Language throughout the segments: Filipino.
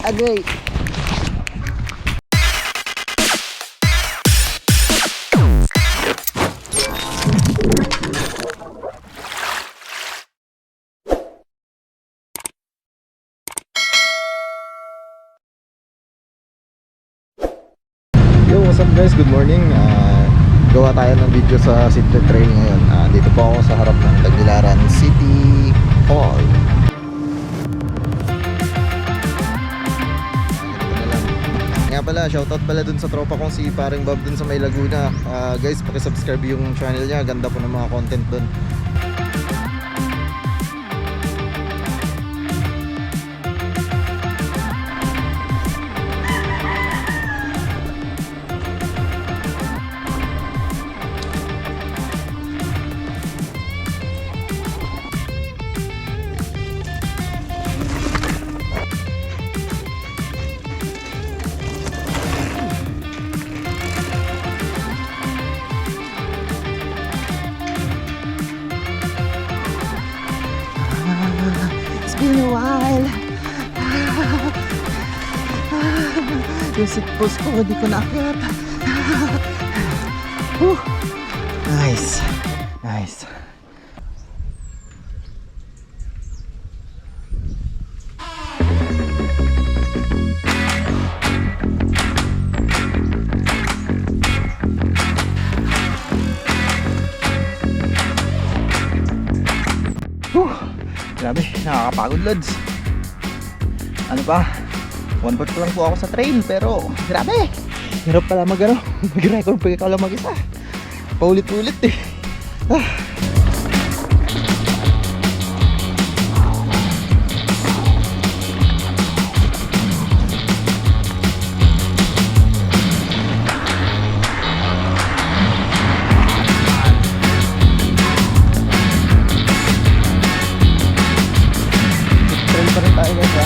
Agay. Yo, what's up guys? Good morning. Gawa tayo ng video sa City Trail ngayon. Dito po ako sa harap ng Tagbilaran City Hall. Nga pala, shoutout pala dun sa tropa kong si Paring Bob dun sa May Laguna. Guys, pakisubscribe yung channel niya. Ganda po ng mga content dun. It's been a while. Yung sit post ko, hindi ko naakyat. Nice. Nice. Grabe, nakakapagod lods. Ano pa? 1/4 lang po ako sa trail, pero grabe. Hirap pala mag-record pag ikaw lang mag-isa. Paulit-ulit eh. Trail pa rin tayo guys ha.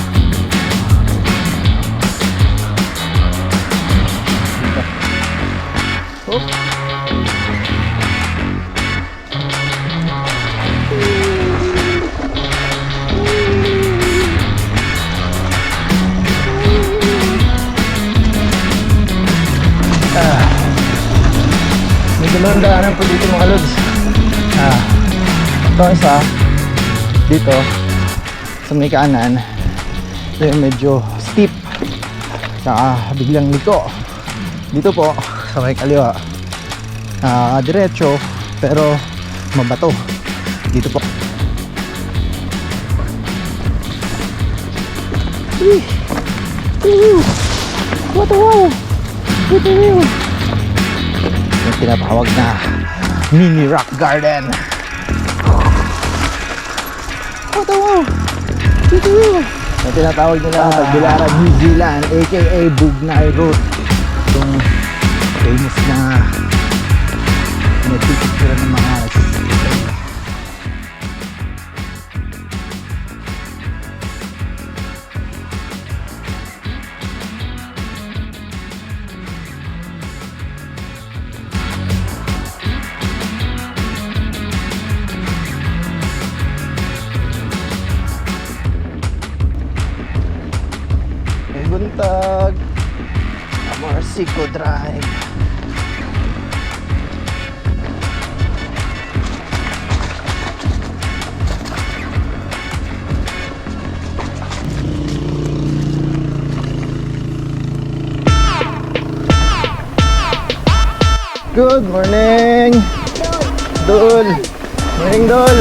Oh. Medyo marandaanan po dito mga lods. Ito isa dito sa may kanan, ito yung medyo steep, saka biglang liko. Dito po sa may kaliwa, diretso pero mabato. Dito po what a wow, what a wow, yung tinatawag na mini rock garden. What a wow, what a wow, yung tinatawag nila Tagbilaran, New Zealand, aka Bugnay Road. Itong famous na pinagpipicture ng mga buntag Marsico Drive. Good morning, Dol. Morning, Dol.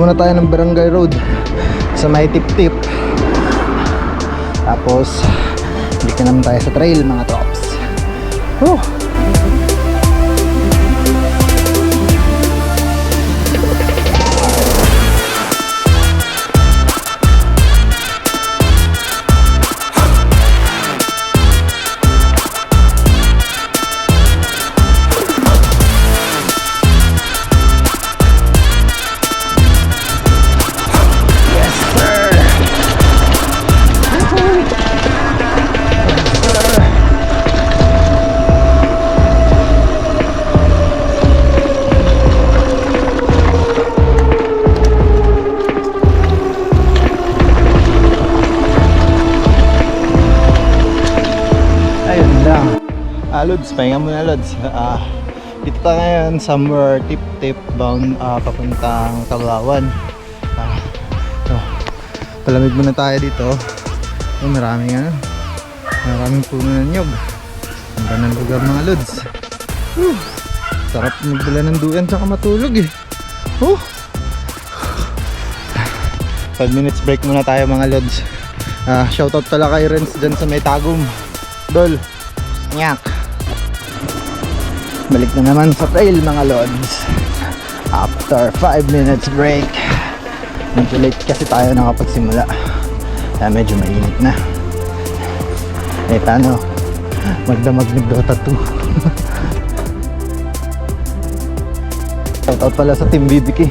muna tayo ng Barangay Road sa may tip-tip. Tapos balik na naman tayo sa trail mga trops. Lods, pahinga muna Lods. Dito tayo ngayon somewhere tip-tip bound papuntang Tagbilaran. Palamig muna tayo dito. Maraming puno ng nyog. Ang ganda ng lugar mga Lods. Sarap magdala ng duyan tsaka matulog eh. 5 minutes break muna tayo mga Lods. Shoutout pala kay Renz dyan sa may Tagum. Dol, nyak. Balik na naman sa trail mga Lods. After 5 minutes break. Medyo late kasi tayo nakapagsimula. Kaya medyo mainit na. Paano? Magdamag ng Dota 2. Shoutout pala sa Team BBK.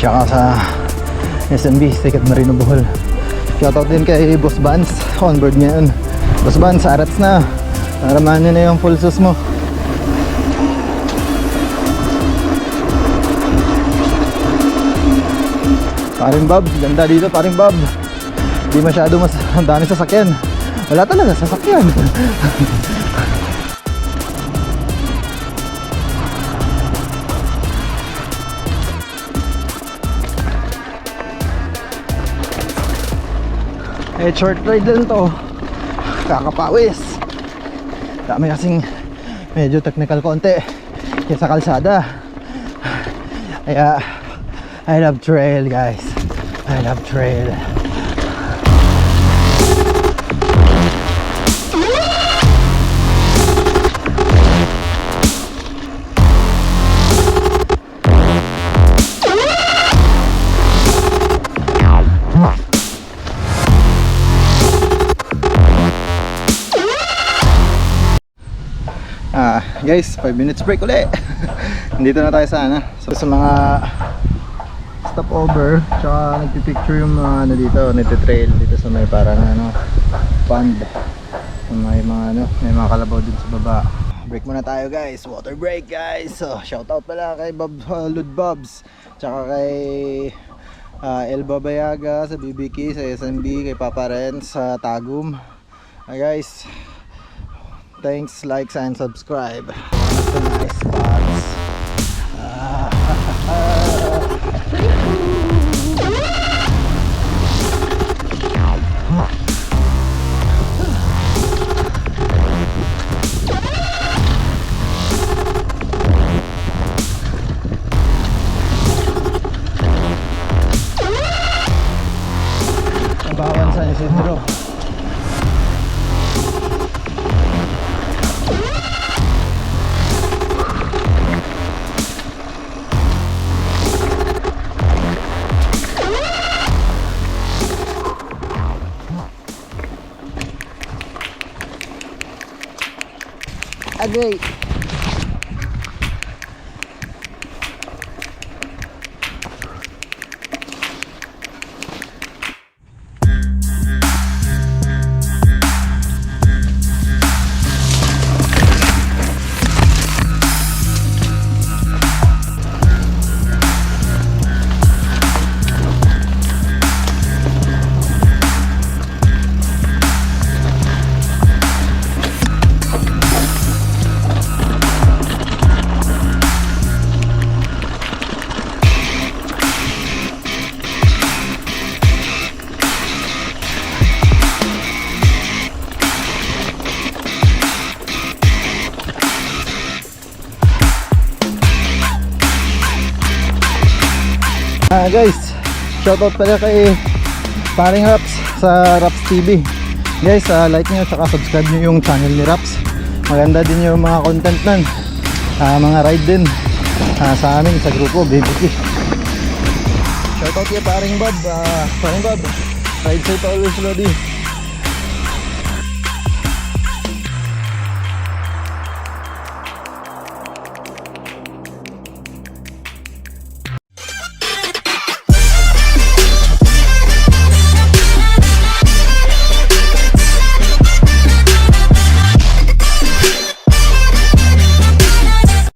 Tsaka sa SMB, Sikat Marino Bohol. Shoutout din kay Boss Vance. Onboard ngayon. Boss Vance, arats na. Naramahan nyo na yung full sus mo. Paring Bob, ganda dito paring Bob. Hindi masyado ang dami sasakyan. Wala talaga sasakyan. Short ride lang to. Kakapawis. Dami kasing medyo technical konti kaya sa kalsada. Kaya I love trail guys. I love trail. Guys, 5 minutes break ulit. Nandito na tayo sa sa mga stopover, tsaka nagpipicture yung mga dito, nagtitrail dito sa may parang pond. May mga kalabaw dun sa baba. Break muna tayo guys, water break guys. So, shoutout pala kay Bob Lud Bobs, tsaka kay Elba Bayaga sa BBK, sa SMB, kay Papa Renz sa Tagum. Guys, thanks, likes and subscribe. That's the nice spots. Nabawan sa Isidro. Agree. Guys, shoutout pala kay paring Raps sa Raps TV. Guys, like nyo at subscribe nyo yung channel ni Raps. Maganda din yung mga content nun, mga ride din sa amin sa grupo BBQ. Shoutout kay paring Bob. Paring Bob, ride safe always, Lodi.